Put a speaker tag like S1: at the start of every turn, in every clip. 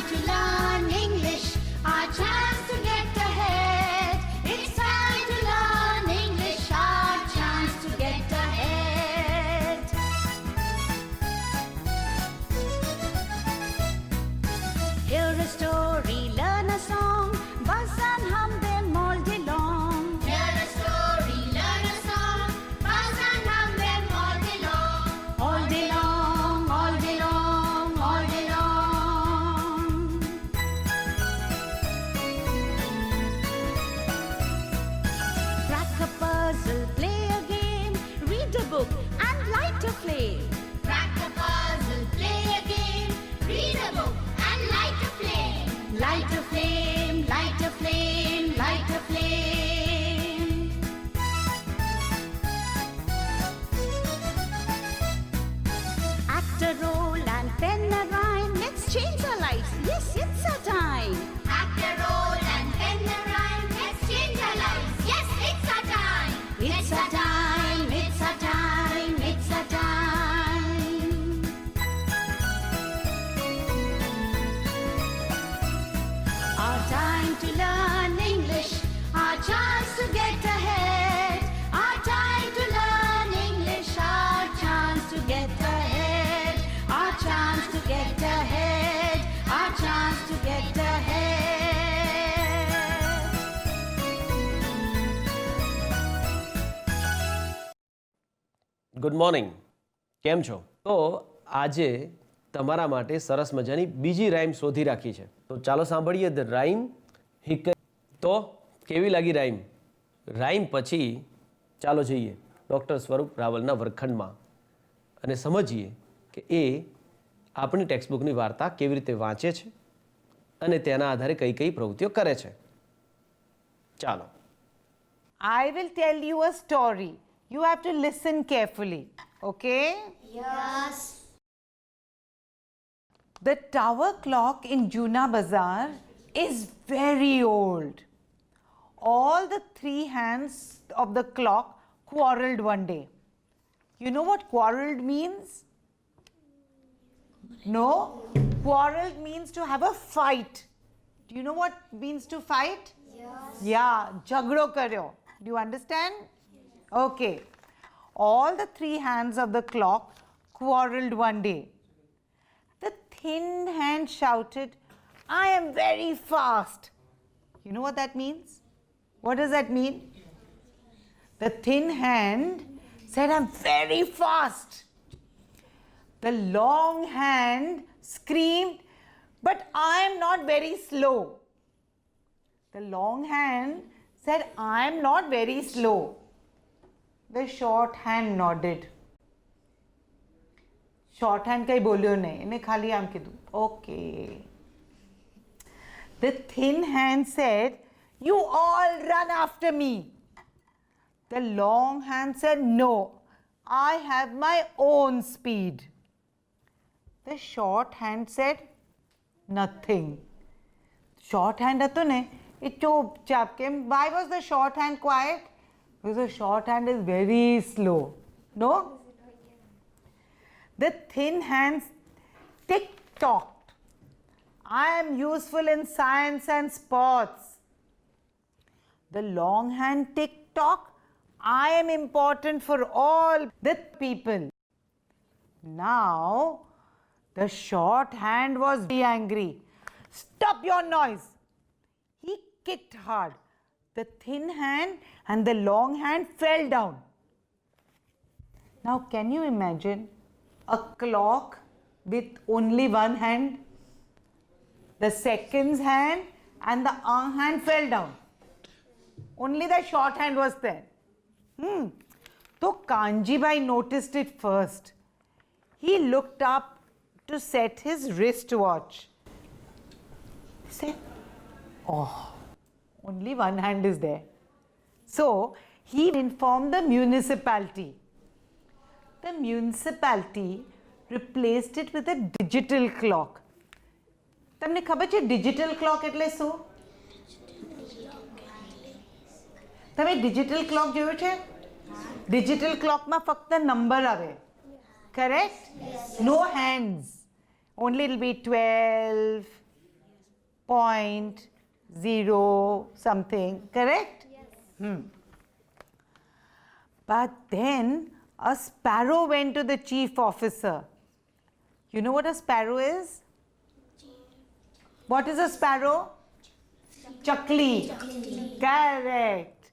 S1: time to learn English, our chance to get ahead. It's time to learn English, our chance to get ahead. Hear a story, learn a song, buzz and hum them all day long. Hear a story, learn a song, buzz and hum them all day long. All day long, all day long, all day long. Crack a puzzle, play a game, read a book and light a flame. Crack a puzzle, play a game, read a book and light a flame. Light a flame, light a flame, light a flame. Act a role and pen a rhyme. Let's change our lives. Yes, it's our time. Act a role and pen a rhyme. Let's change our lives. Yes, it's our time. It's our time. It's our time. It's our time. Our time to learn English. Our chance to get ahead. Our time to learn English. Our chance to get ahead. Our chance to get ahead. Our chance to get ahead.
S2: Good morning. કેમ છો? તો આજે તમારા માટે સરસ મજાની બીજી rhyme શોધી રાખી છે. તો ચાલો સાંભળીએ ધ રાઇમ હિક. તો કેવી લાગી રાઇમ? રાઇમ પછી ચાલો જઈએ ડૉક્ટર સ્વરૂપ રાવલના વર્ગખંડમાં અને સમજીએ કે એ આપણી ટેક્સ્ટબુકની વાર્તા કેવી રીતે વાંચે છે અને તેના આધારે કઈ કઈ પ્રવૃત્તિઓ કરે છે. ચાલો.
S3: I will tell you a story. You have to listen carefully. Okay?
S1: Yes.
S3: The tower clock in Juna Bazaar is very old. All the three hands of the clock quarreled one day. You know what quarreled means? No? Quarreled means to have a fight. Do you know what means to fight?
S1: Yes.
S3: Yeah, jagdo karyo. Do you understand? Okay. All the three hands of the clock quarreled one day. The thin hand shouted, I am very fast. You know what that means? What does that mean? The thin hand said, I'm very fast. The long hand screamed, but I am not very slow. The long hand said, I am not very slow. The short hand nodded. Short hand કઈ બોલ્યો નહીં, એને ખાલી આમ કીધું, okay. The thin hand said, you all run after me. The long hand said, no, I have my own speed. The short hand said, nothing. Short hand હતો ને, એ ચૂપચાપ કેમ? Why was the short hand quiet? Because the short hand is very slow. No? The thin hands tick-tocked. I am useful in science and sports. The long hand tick-tock. I am important for all the people. Now, the short hand was very angry. Stop your noise. He kicked hard. The thin hand and the long hand fell down. Now, can you imagine a clock with only one hand? The seconds hand and the arm hand fell down. Only the short hand was there. So Kanjibai noticed it first. He looked up to set his wristwatch. He said, oh, only one hand is there. So he informed the municipality. The municipality replaced it with a digital clock. તમને ખબર છે digital clock એટલે શું? તમે digital clock જોયું છે? Digital ક્લોકમાં ફક્ત number આવે. Correct? Yes. No hands. Only it will be 12, 0.0 something, correct? Yes. But then a sparrow went to the chief officer. You know what a sparrow is? What is a sparrow? Chakli. Correct.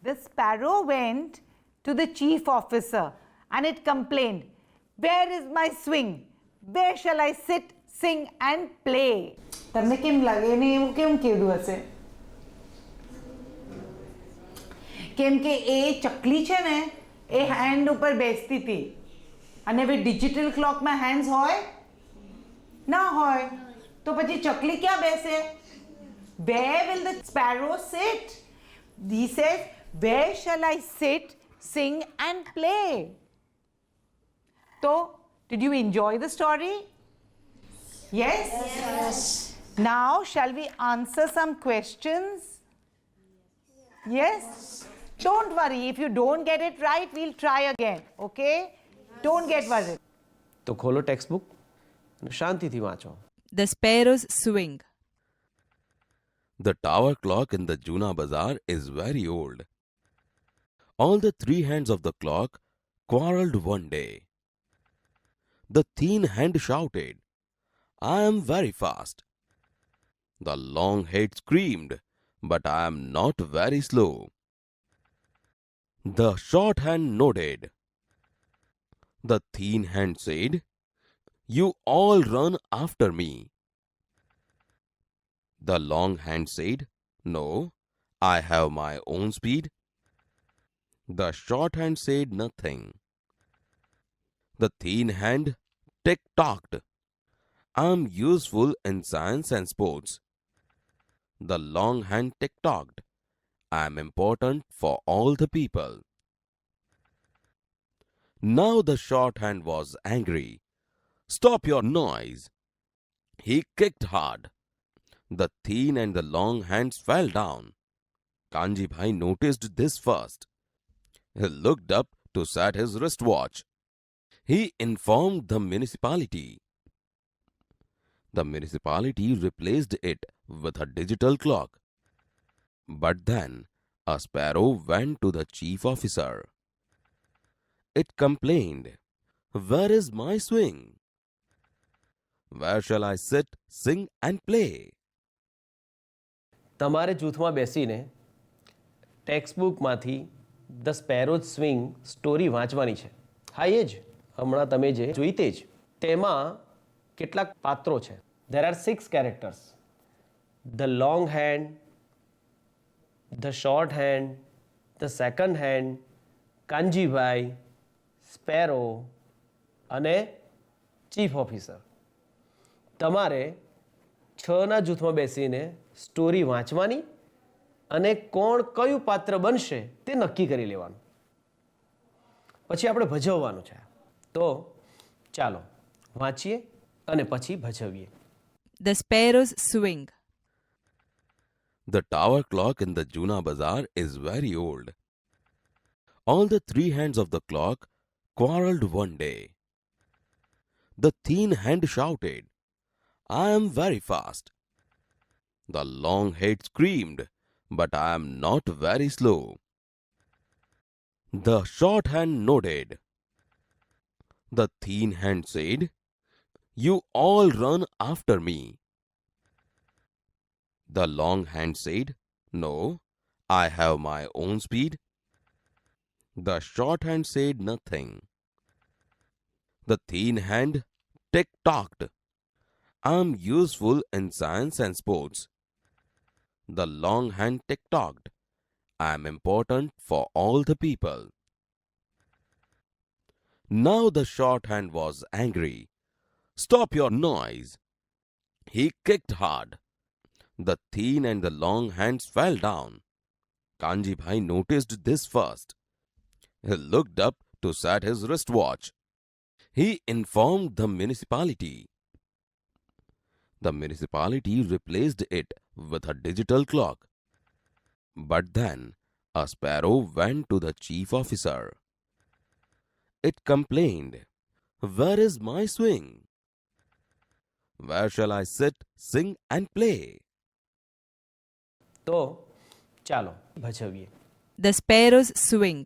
S3: The sparrow went to the chief officer and it complained, "Where is my swing? Where shall I sit, sing and play?" તમને કેમ લાગે એને એવું કેમ કીધું હશે? કેમ કે એ ચકલી છે ને એ હેન્ડ ઉપર બેસતી હતી અને હવે ડિજિટલ ક્લોકમાં હેન્ડ્સ હોય ના હોય તો પછી ચકલી ક્યાં બેસે? Where will the sparrow sit? He says, "Where shall I sit, sing and play?" So, did you enjoy the story? Yes? Yes. Now, shall we answer some questions? Yes? Don't worry, if you don't get it right, we'll try again, okay? Don't get worried.
S2: તો ખોલો text book અને શાંતિથી વાંચો.
S4: The sparrows swing.
S5: The tower clock in the Juna Bazaar is very old. All the three hands of the clock quarrelled one day. The thin hand shouted, "I am very fast." The long head screamed, "But I am not very slow." The short hand nodded. The thin hand said, "You all run after me." The long hand said, "No, I have my own speed." The short hand said nothing. The thin hand tick-tocked, "I am useful in science and sports." The long hand tick-tocked, "I am important for all the people." Now the short hand was angry. "Stop your noise!" He kicked hard. The thin and the long hands fell down. Kanji Bhai noticed this first. He looked up to set his wristwatch. He informed the municipality. The municipality replaced it with a digital clock. But then a sparrow went to the chief officer. It complained, "Where is my swing? Where shall I sit, sing and play?"
S2: તમારે જૂથમાં બેસીને text બુકમાંથી the sparrows swing story વાંચવાની છે. હા, એ જ હમણાં તમે જે જોઈ તે જ. તેમાં કેટલાક પાત્રો છે. There are 6 characters. The long hand, the short hand, the second hand, Kanjibhai, sparrow અને ચીફ ઓફિસર. તમારે 6ના જૂથમાં બેસીને સ્ટોરી વાંચવાની અને કોણ કયું પાત્ર બનશે તે નક્કી કરી લેવાનું. પછી આપણે ભજવવાનું છે. તો ચાલો વાંચીએ અને પછી ભજવીએ.
S4: The sparrows swing.
S5: The tower clock in the Juna Bazaar is very old. All the three hands of the clock quarrelled one day. The thin hand shouted, "I am very fast." The long head screamed, "But I am not very slow." The short hand nodded. The thin hand said, "You all run after me." The long hand said, "No, I have my own speed." The short hand said nothing. The thin hand tick-tocked, "I am useful in science and sports." The long hand tick-tocked, "I am important for all the people." Now the short hand was angry. "Stop your noise!" He kicked hard. The thin and the long hands fell down. Kanji Bhai noticed this first. He looked up to set his wristwatch. He informed the municipality. The municipality replaced it with a digital clock. But then a sparrow went to the chief officer. It complained, "Where is my swing? Where shall I sit, sing, and play?
S2: તો ચાલો ભજવીએ.
S4: The sparrows swing.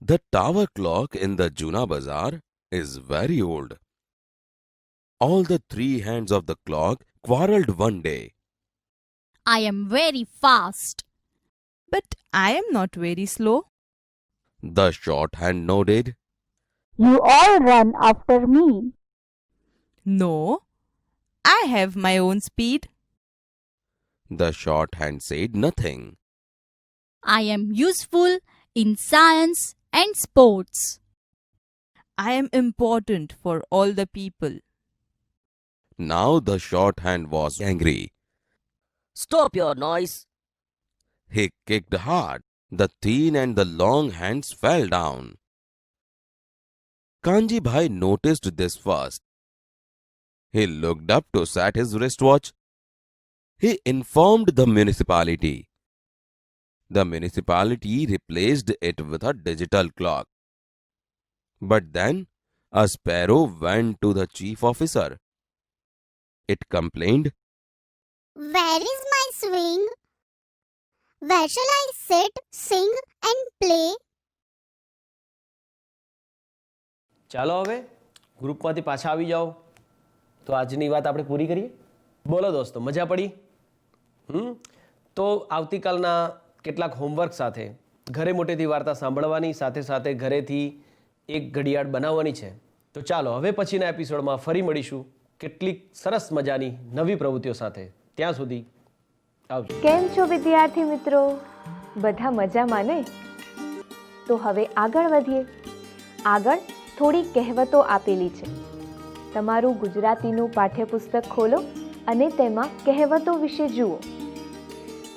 S5: The tower clock in the Juna Bazaar is very old. All the three hands of the clock quarrelled one day.
S6: I am very fast.
S4: But I am not very slow.
S5: The short hand nodded.
S7: You all run after me.
S4: No, I have my own speed.
S5: The short hand said nothing.
S6: I am useful in science and sports.
S4: I am important for all the people.
S5: Now the short hand was angry.
S8: Stop your noise.
S5: He kicked hard. The thin and the long hands fell down. Kanji Bhai noticed this first. He looked up to set his wristwatch. He informed the municipality. The municipality replaced it with a digital clock. But then a sparrow went to the chief officer. It complained,
S9: Where is my swing? Where shall I sit, sing, and play?
S2: ચાલો હવે ગ્રુપમાંથી પાછા આવી જાઓ. તો આજની વાત આપણે પૂરી કરીએ. બોલો દોસ્તો, મજા પડી? તો આવતીકાલના કેટલાક હોમવર્ક સાથે ઘરે મોટેથી વાર્તા સાંભળવાની સાથે સાથે ઘરેથી એક ઘડિયાળ બનાવવાની છે. તો ચાલો હવે પછીના એપિસોડમાં ફરી મળીશું કેટલીક સરસ મજાની નવી પ્રવૃત્તિઓ સાથે. ત્યાં સુધી આવજો.
S10: કેમ છો વિદ્યાર્થી મિત્રો? બધા મજામાં ને? તો હવે આગળ વધીએ. આગળ થોડી કહેવતો આપેલી છે. તમારું ગુજરાતીનું પાઠ્યપુસ્તક ખોલો અને તેમાં કહેવતો વિશે જુઓ.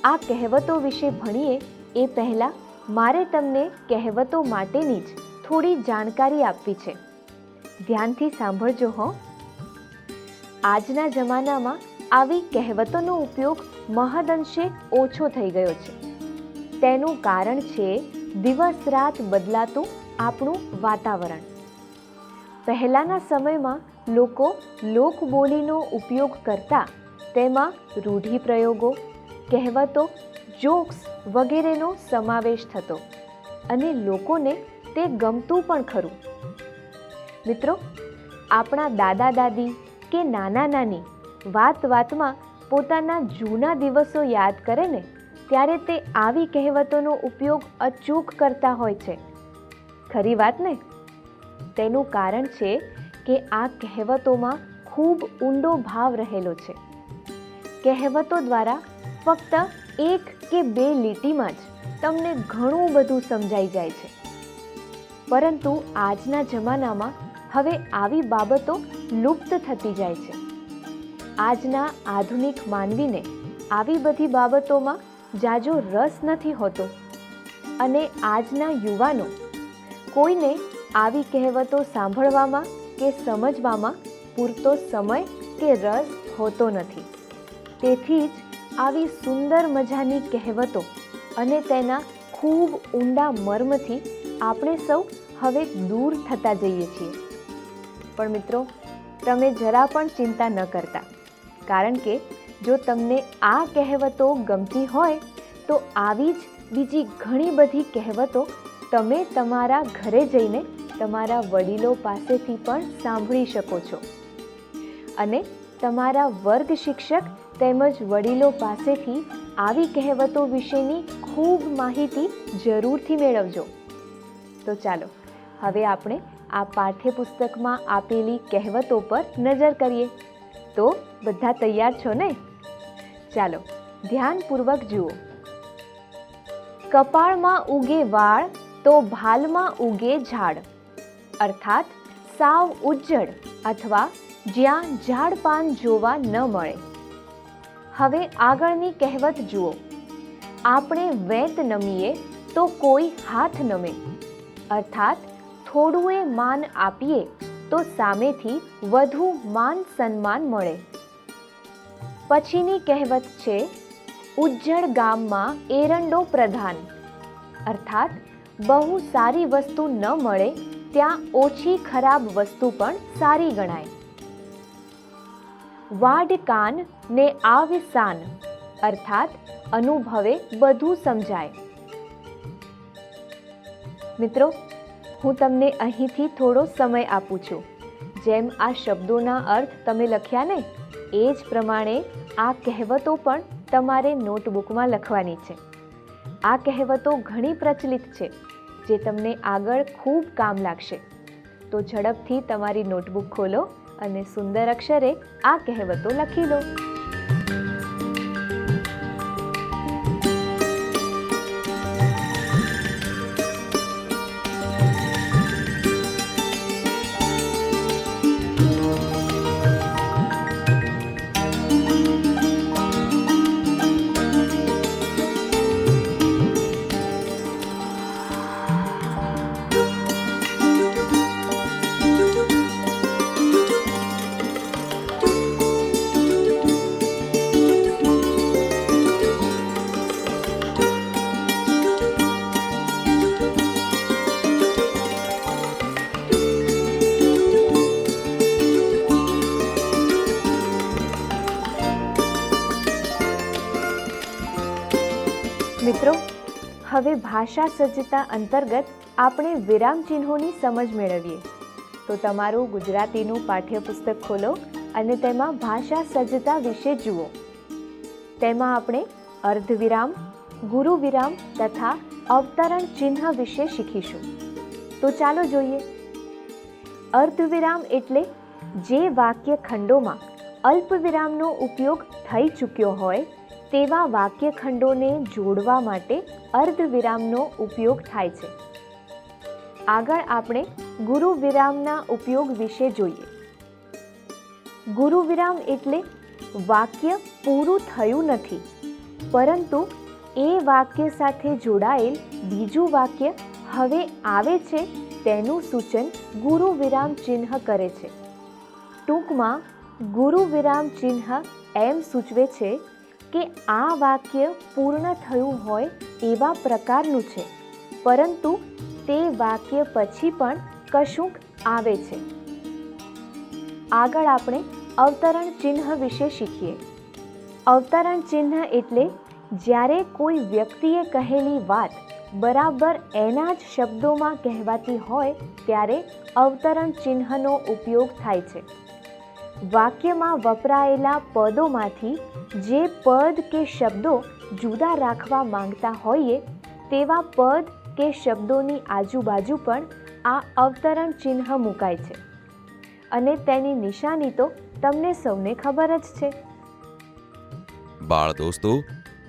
S10: આ કહેવતો વિશે ભણીએ એ પહેલાં મારે તમને કહેવતો માટેની જ થોડી જાણકારી આપવી છે. ધ્યાનથી સાંભળજો હો. આજના જમાનામાં આવી કહેવતોનો ઉપયોગ મહદઅંશે ઓછો થઈ ગયો છે. તેનું કારણ છે દિવસ રાત બદલાતું આપણું વાતાવરણ. પહેલાંના સમયમાં લોકો લોકબોલીનો ઉપયોગ કરતા તેમાં રૂઢિપ્રયોગો, કહેવતો, જોક્સ વગેરેનો સમાવેશ થતો અને લોકોને તે ગમતું પણ ખરું. મિત્રો, આપણા દાદા દાદી કે નાના નાની વાત વાતમાં પોતાના જૂના દિવસો યાદ કરે ને ત્યારે તે આવી કહેવતોનો ઉપયોગ અચૂક કરતા હોય છે. ખરી વાત ને? તેનું કારણ છે કે આ કહેવતોમાં ખૂબ ઊંડો ભાવ રહેલો છે. કહેવતો દ્વારા ફક્ત એક કે બે લીટીમાં જ તમને ઘણું બધું સમજાઈ જાય છે. પરંતુ આજના જમાનામાં હવે આવી બાબતો લુપ્ત થતી જાય છે. આજના આધુનિક માનવીને આવી બધી બાબતોમાં જાજો રસ નથી હોતો અને આજના યુવાનો કોઈને આવી કહેવતો સાંભળવામાં કે સમજવામાં પૂરતો સમય કે રસ હોતો નથી. તેથી જ આવી સુંદર મજાની કહેવતો અને તેના ખૂબ ઊંડા મર્મથી આપણે સૌ હવે દૂર થતા જઈએ છીએ. પણ મિત્રો, તમે જરા પણ ચિંતા ન કરતા, કારણ કે જો તમને આ કહેવતો ગમતી હોય તો આવી જ બીજી ઘણી બધી કહેવતો તમે તમારા ઘરે જઈને તમારા વડીલો પાસેથી પણ સાંભળી શકો છો અને તમારા વર્ગ શિક્ષક તેમજ વડીલો પાસેથી આવી કહેવતો વિશેની ખૂબ માહિતી જરૂરથી મેળવજો. તો ચાલો હવે આપણે આ પાઠ્યપુસ્તકમાં આપેલી કહેવતો પર નજર કરીએ. તો બધા તૈયાર છો ને? ચાલો ધ્યાનપૂર્વક જુઓ. કપાળમાં ઉગે વાળ તો ભાલમાં ઉગે ઝાડ, અર્થાત સાવ ઉજ્જડ અથવા જ્યાં ઝાડ પાન જોવા ન મળે. હવે આગળની કહેવત જુઓ. આપણે વેત નમીએ તો કોઈ હાથ નમે, અર્થાત થોડું એ માન આપીએ તો સામેથી વધુ માન સન્માન મળે. પછીની કહેવત છે ઉજ્જડ ગામમાં એરંડો પ્રધાન, અર્થાત બહુ સારી વસ્તુ ન મળે ત્યાં ઓછી ખરાબ વસ્તુ પણ સારી ગણાય. વાડ કાન ને આવે સાન, અર્થાત અનુભવે બધું સમજાય. મિત્રો, હું તમને અહીંથી થોડો સમય આપું છું. જેમ આ શબ્દોના અર્થ તમે લખ્યા ને, એ જ પ્રમાણે આ કહેવતો પણ તમારે નોટબુકમાં લખવાની છે. આ કહેવતો ઘણી પ્રચલિત છે, જે તમને આગળ ખૂબ કામ લાગશે. તો ઝડપથી તમારી નોટબુક ખોલો અને સુંદર અક્ષરે આ કહેવતો લખી લો. મિત્રો, હવે ભાષા સજ્જતા અંતર્ગત આપણે વિરામ ચિહ્નોની સમજ મેળવીએ. તો તમારું ગુજરાતીનું પાઠ્યપુસ્તક ખોલો અને તેમાં ભાષા સજ્જતા વિશે જુઓ. તેમાં આપણે અર્ધવિરામ, ગુરુ વિરામ તથા અવતરણ ચિહ્ન વિશે શીખીશું. તો ચાલો જોઈએ. અર્ધવિરામ એટલે જે વાક્ય ખંડોમાં અલ્પ વિરામનો ઉપયોગ થઈ ચૂક્યો હોય તેવા વાક્યખંડોને જોડવા માટે અર્ધવિરામનો ઉપયોગ થાય છે. આગળ આપણે ગુરુ વિરામના ઉપયોગ વિશે જોઈએ. ગુરુ વિરામ એટલે વાક્ય પૂરું થયું નથી, પરંતુ એ વાક્ય સાથે જોડાયેલ બીજું વાક્ય હવે આવે છે તેનું સૂચન ગુરુ વિરામ ચિહ્ન કરે છે. ટૂંકમાં ગુરુ વિરામ ચિહ્ન એમ સૂચવે છે કે આ વાક્ય પૂર્ણ થયું હોય એવા પ્રકારનું છે, પરંતુ તે વાક્ય પછી પણ કશુંક આવે છે. આગળ આપણે અવતરણ ચિહ્ન વિશે શીખીએ. અવતરણ ચિહ્ન એટલે જ્યારે કોઈ વ્યક્તિએ કહેલી વાત બરાબર એના જ શબ્દોમાં કહેવાતી હોય ત્યારે અવતરણ ચિહ્નનો ઉપયોગ થાય છે. વાક્યમાં વપરાયેલા પદોમાંથી જે પદ કે શબ્દો જુદા રાખવા માંગતા હોઈએ તેવા પદ કે શબ્દોની આજુબાજુ પણ આ અવતરણ ચિહ્ન મુકાય છે, અને તેની નિશાની તો તમને સૌને ખબર જ છે.
S5: બાળ દોસ્તો,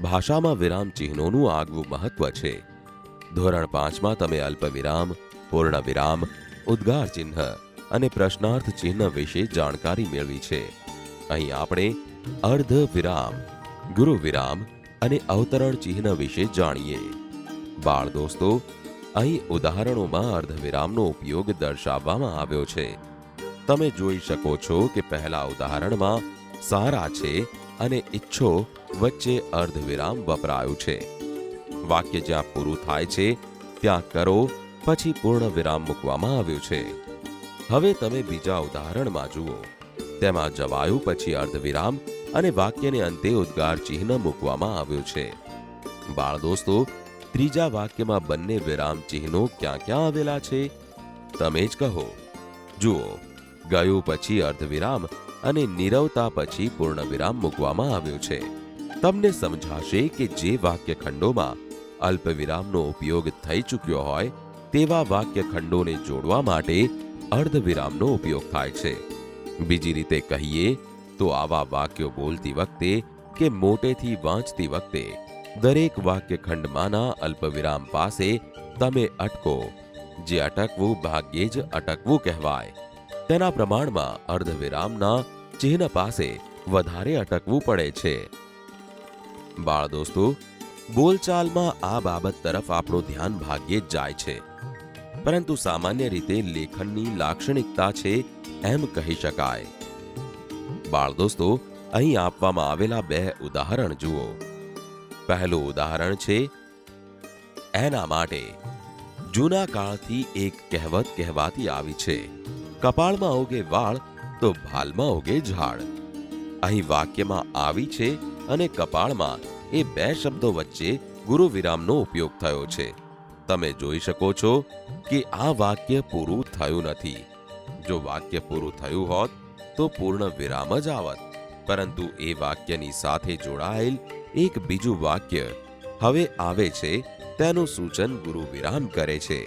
S5: ભાષામાં વિરામ ચિહ્નોનું આગવું મહત્વ છે. ધોરણ 5માં તમે અલ્પ વિરામ, પૂર્ણ વિરામ, ઉદ્ગાર ચિહ્ન અને પ્રશ્નાર્થ ચિહ્ન વિશે જાણકારી મેળવી છે. અહીં આપણે અર્ધ વિરામ, ગુરુ વિરામ અને અવતરણ ચિહ્ન વિશે જાણીએ. બાળ દોસ્તો, અહીં ઉદાહરણોમાં અર્ધવિરામનો ઉપયોગ દર્શાવવામાં આવ્યો છે. તમે જોઈ શકો છો કે પહેલા ઉદાહરણમાં સારા છે અને ઈચ્છો વચ્ચે અર્ધવિરામ વપરાયું છે. વાક્ય જ્યાં પૂરું થાય છે ત્યાં કરો પછી પૂર્ણ વિરામ મૂકવામાં આવ્યું છે. હવે તમે બીજા ઉદાહરણમાં જુઓ. તેમાં જવાયું પછી અર્ધવિરામ અને વાક્યને અંતે ઉદ્ગાર ચિહ્ન મૂકવામાં આવ્યું છે. બાળ દોસ્તો, ત્રીજા વાક્યમાં બંને વિરામ ચિહ્નો ક્યાં ક્યાં આવેલા છે? તમે જ કહો. જુઓ, ગયું પછી અર્ધવિરામ અને નીરવતા પછી પૂર્ણ વિરામ મૂકવામાં આવ્યું છે. તમને સમજાશે કે જે વાક્યખંડોમાં અલ્પ વિરામનો ઉપયોગ થઈ ચૂક્યો હોય તેવા વાક્યખંડોને જોડવા માટે અર્ધવિરામનો ઉપયોગ થાય છે. બીજી રીતે કહીએ તો આવા વાક્યો બોલતી વખતે કે મોટેથી વાંચતી વખતે દરેક વાક્યખંડમાંના અલ્પવિરામ પાસે તમે અટકો. જે અટકવું ભાગ્યે જ અટકવું કહેવાય. તેના પ્રમાણમાં અર્ધવિરામના ચિહ્ન પાસે વધારે અટકવું પડે છે. બાળ દોસ્તો, બોલચાલમાં આ બાબત તરફ આપણું ધ્યાન ભાગ્યે જ જાય છે, પરંતુ સામાન્ય રીતે લેખનની લાક્ષણિકતા છે એમ કહી શકાય. બાળ દોસ્તો, અહીં આપવામાં આવેલા 2 ઉદાહરણ જુઓ. પહેલું ઉદાહરણ છે, એના માટે. જૂના કાળથી એક કહેવત કહેવાતી આવી છે, કપાળમાં ઉગે વાળ તો ભાલમાં ઉગે ઝાડ. અહીં વાક્યમાં આવી છે અને કપાળમાં એ બે શબ્દો વચ્ચે ગુરુ વિરામનો ઉપયોગ થયો છે. તમે જોઈ શકો છો કે આ વાક્ય પૂરું થયું નથી. જો વાક્ય પૂરું થયું હોત તો પૂર્ણ વિરામ જ આવત, પરંતુ એ વાક્યની સાથે જોડાયેલ એક બીજું વાક્ય હવે આવે છે તેનું સૂચન ગુરુ વિરામ કરે છે.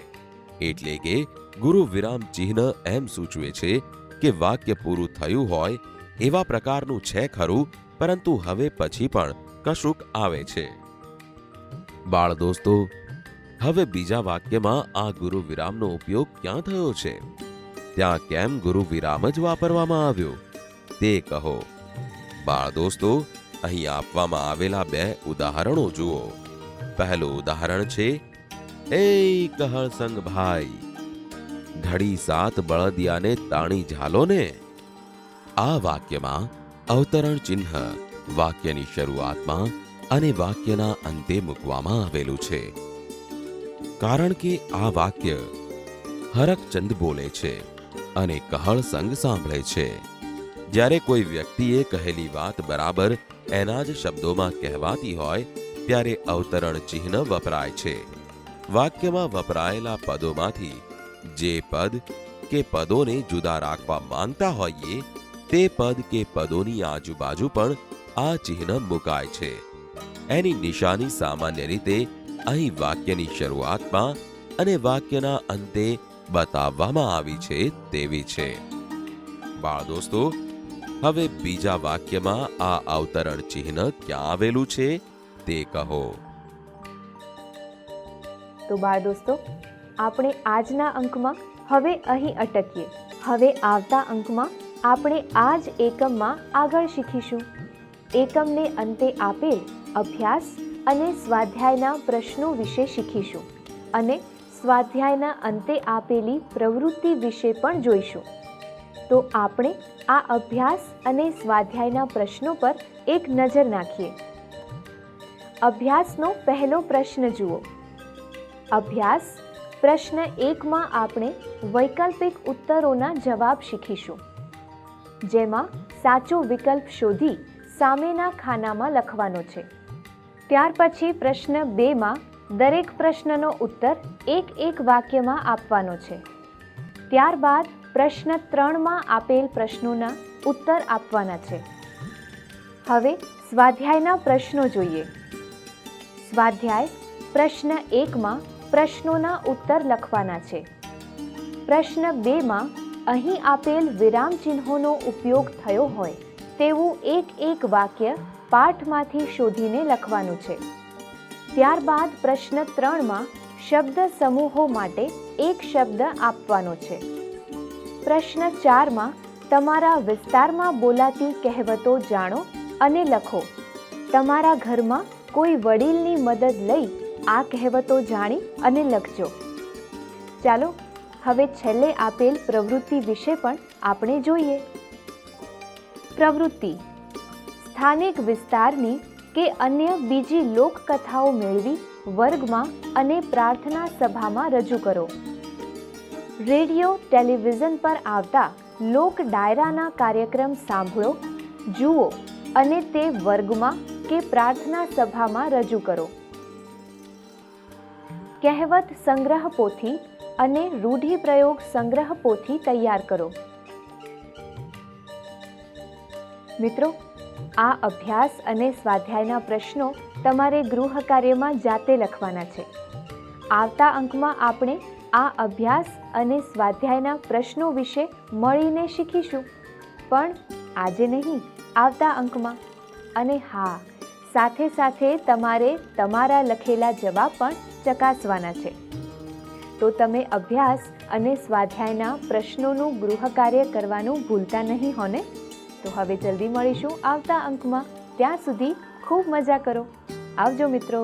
S5: એટલે કે ગુરુ વિરામ ચિહ્ન એમ સૂચવે છે કે વાક્ય પૂરું થયું હોય એવા પ્રકારનું છે ખરું, પરંતુ હવે પછી પણ કશુંક આવે છે. બાળ દોસ્તો, હવે બીજા વાક્યમાં આ ગુરુ વિરામનો ઉપયોગ ક્યાં થયો છે? ત્યાં કેમ ગુરુ વિરામ જ વાપરવામાં આવ્યો તે કહો. બાળ દોસ્તો, અહીં આપવામાં આવેલા બે ઉદાહરણો જુઓ. પહેલું ઉદાહરણ છે, એ કહળસંગ ભાઈ, ઘડી સાત બળદિયાને તાણી ઝાલો ને. આ વાક્યમાં અવતરણ ચિહ્ન વાક્યની શરૂઆતમાં અને વાક્યના અંતે મૂકવામાં આવેલું છે, કારણ કે આ વાક્ય હરકચંદ બોલે છે અને કહળસંગ સાંભળે છે. જ્યારે કોઈ વ્યક્તિએ કહેલી વાત બરાબર એના જ શબ્દોમાં કહેવાતી હોય ત્યારે અવતરણ ચિહ્ન વપરાય છે. વાક્યમાં વપરાયેલા પદોમાંથી જે પદ કે પદોને જુદા રાખવા માંગતા હોઈએ તે પદ કે પદોની આજુબાજુ પણ આ ચિહ્ન મુકાય છે. એની નિશાની સામાન્ય રીતે અહીં વાક્યની શરૂઆતમાં અને વાક્યના અંતે બતાવવામાં આવી છે તેવી છે. બાળ દોસ્તો, હવે બીજા વાક્યમાં આ અવતરણ ચિહ્ન ક્યાં આવેલું છે તે કહો.
S10: તો બાળ દોસ્તો, આપણે આજના અંકમાં હવે અહીં અટકીએ. હવે આવતા અંકમાં આપણે આ જ એકમમાં આગળ શીખીશું. એકમને અંતે આપેલ અભ્યાસ અને સ્વાધ્યાયના પ્રશ્નો વિશે શીખીશું અને સ્વાધ્યાયના અંતે આપેલી પ્રવૃત્તિ વિશે પણ જોઈશું. તો આપણે આ અભ્યાસ અને સ્વાધ્યાયના પ્રશ્નો પર એક નજર નાખીએ. અભ્યાસનો પહેલો પ્રશ્ન જુઓ. અભ્યાસ પ્રશ્ન 1માં આપણે વૈકલ્પિક ઉત્તરોના જવાબ શીખીશું, જેમાં સાચો વિકલ્પ શોધી સામેના ખાનામાં લખવાનો છે. ત્યાર પછી પ્રશ્ન 2માં દરેક પ્રશ્નનો ઉત્તર એક વાક્યમાં આપવાનો છે. ત્યારબાદ પ્રશ્ન 3માં આપેલ પ્રશ્નોના ઉત્તર આપવાના છે. હવે સ્વાધ્યાયના પ્રશ્નો જોઈએ. સ્વાધ્યાય પ્રશ્ન 1માં પ્રશ્નોના ઉત્તર લખવાના છે. પ્રશ્ન 2માં અહીં આપેલ વિરામ ચિહ્નોનો ઉપયોગ થયો હોય તેવું એક વાક્ય પાઠમાંથી શોધીને લખવાનું છે. ત્યારબાદ પ્રશ્ન 3માં શબ્દ સમૂહો માટે એક શબ્દ આપવાનો છે. પ્રશ્ન 4માં તમારા વિસ્તારમાં બોલાતી કહેવતો જાણો અને લખો. તમારા ઘરમાં કોઈ વડીલની મદદ લઈ આ કહેવતો જાણી અને લખજો. ચાલો હવે છેલ્લે આપેલ પ્રવૃત્તિ વિશે પણ આપણે જોઈએ. પ્રવૃત્તિ: સ્થાનિક વિસ્તારની કે અન્ય બીજી લોકકથાઓ મેળવી વર્ગમાં અને પ્રાર્થના સભામાં રજૂ કરો. રેડિયો ટેલિવિઝન પર આવતા લોક ડાયરાના કાર્યક્રમ સાંભળો, જુઓ અને તે વર્ગમાં કે પ્રાર્થના સભામાં રજૂ કરો. કહેવત સંગ્રહ પોથી અને રૂઢિપ્રયોગ સંગ્રહ પોથી તૈયાર કરો. મિત્રો, આ અભ્યાસ અને સ્વાધ્યાયના પ્રશ્નો તમારે ગૃહ કાર્યમાં જાતે લખવાના છે. આવતા અંકમાં આપણે આ અભ્યાસ અને સ્વાધ્યાયના પ્રશ્નો વિશે મળીને શીખીશું, પણ આજે નહીં, આવતા અંકમાં. અને હા, સાથે સાથે તમારે તમારા લખેલા જવાબ પણ ચકાસવાના છે. તો તમે અભ્યાસ અને સ્વાધ્યાયના પ્રશ્નોનું ગૃહ કાર્ય કરવાનું ભૂલતા નહીં હો ને? તો હવે જલ્દી મળીશું આવતા અંકમાં. ત્યાં સુધી ખૂબ મજા કરો. આવજો મિત્રો.